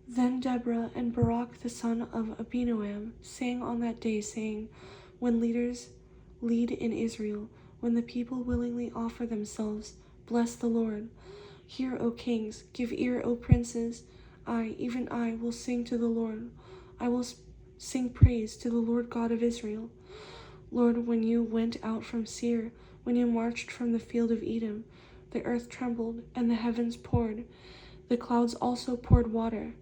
Then Deborah and Barak the son of Abinoam sang on that day, saying, when leaders lead in Israel, when the people willingly offer themselves, bless the Lord. Hear, O kings, give ear, O princes. I, even I, will sing to the Lord. I will sing praise to the Lord God of Israel. Lord, when you went out from Seir, when you marched from the field of Edom, the earth trembled, and the heavens poured. The clouds also poured water.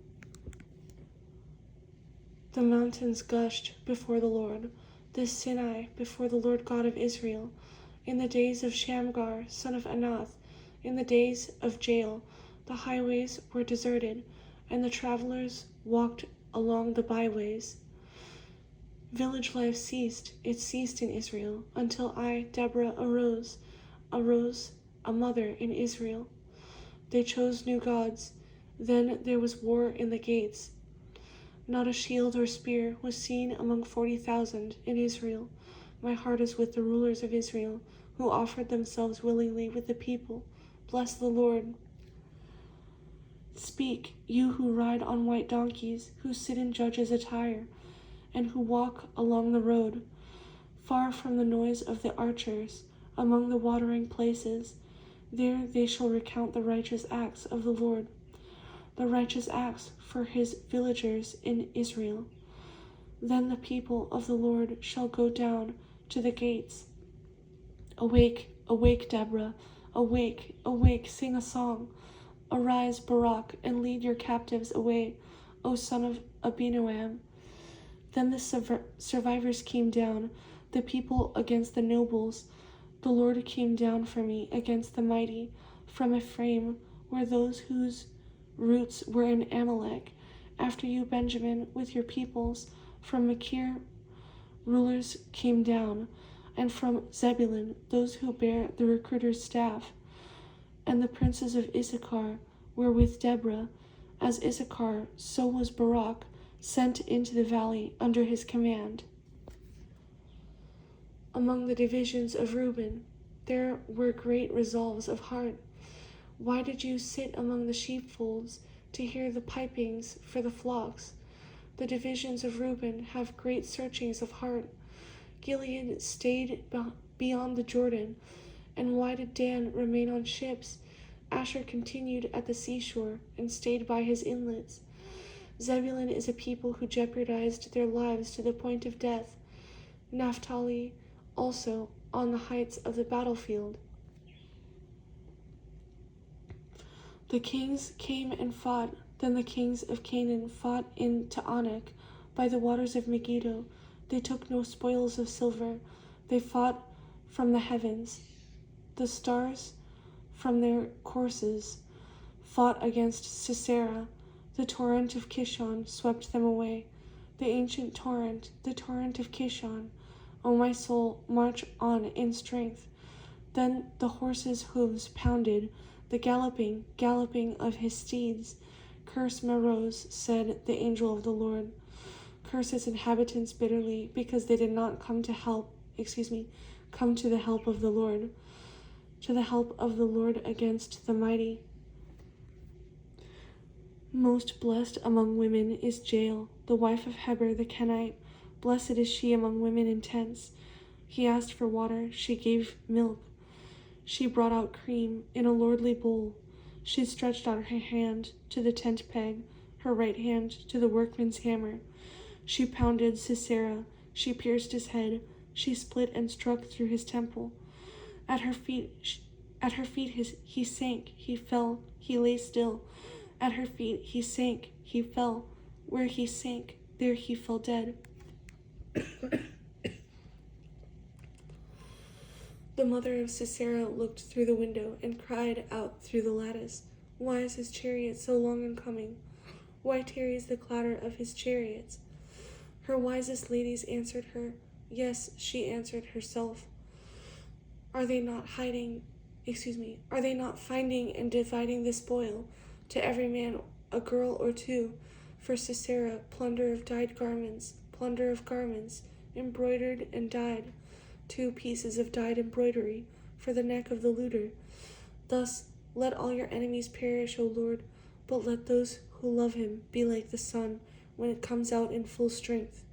The mountains gushed before the Lord, the Sinai before the Lord God of Israel. In the days of Shamgar, son of Anath, in the days of Jael, the highways were deserted, and the travelers walked along the byways. Village life ceased, it ceased in Israel, until I, Deborah, arose a mother in Israel. They chose new gods, then there was war in the gates. Not a shield or spear was seen among 40,000 in Israel. My heart is with the rulers of Israel, who offered themselves willingly with the people. Bless the Lord. Speak, you who ride on white donkeys, who sit in judges' attire, and who walk along the road, far from the noise of the archers, among the watering places. There they shall recount the righteous acts of the Lord, the righteous acts for his villagers in Israel. Then the people of the Lord shall go down to the gates. Awake, awake, Deborah, awake, awake, sing a song. Arise, Barak, and lead your captives away, O son of Abinoam. Then the survivors came down, the people against the nobles. The Lord came down for me against the mighty. From Ephraim were those whose roots were in Amalek. After you, Benjamin, with your peoples. From Machir rulers came down, and from Zebulun those who bear the recruiter's staff. And the princes of Issachar were with Deborah. As Issachar, so was Barak, sent into the valley under his command. Among the divisions of Reuben there were great resolves of heart. Why did you sit among the sheepfolds to hear the pipings for the flocks? The divisions of Reuben have great searchings of heart. Gilead stayed beyond the Jordan. And why did Dan remain on ships? Asher continued at the seashore and stayed by his inlets. Zebulun is a people who jeopardized their lives to the point of death. Naphtali also on the heights of the battlefield. The kings came and fought. Then the kings of Canaan fought in Taanach by the waters of Megiddo. They took no spoils of silver. They fought from the heavens. The stars from their courses fought against Sisera. The torrent of Kishon swept them away. The ancient torrent, the torrent of Kishon. O my soul, march on in strength. Then the horses' hooves pounded, the galloping of his steeds. Curse Meroz, said the angel of the Lord. Curse its inhabitants bitterly, because they did not come to the help of the Lord, to the help of the Lord against the mighty. Most blessed among women is Jael, the wife of Heber the Kenite. Blessed is she among women in tents. He asked for water, she gave milk. She brought out cream in a lordly bowl. She stretched out her hand to the tent peg, her right hand to the workman's hammer. She pounded Sisera, she pierced his head, she split and struck through his temple. At her feet he sank, he fell, he lay still. At her feet he sank, he fell. Where he sank, there he fell dead. The mother of Sisera looked through the window and cried out through the lattice, Why is his chariot so long in coming? Why tarries the clatter of his chariots? Her wisest ladies answered her. Yes, she answered herself. Are they not finding and dividing the spoil, to every man a girl or two? For Sisera, plunder of garments, embroidered and dyed, 2 pieces of dyed embroidery for the neck of the looter. Thus let all your enemies perish, O Lord, but let those who love him be like the sun when it comes out in full strength.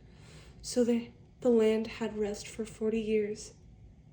So the land had rest for 40 years.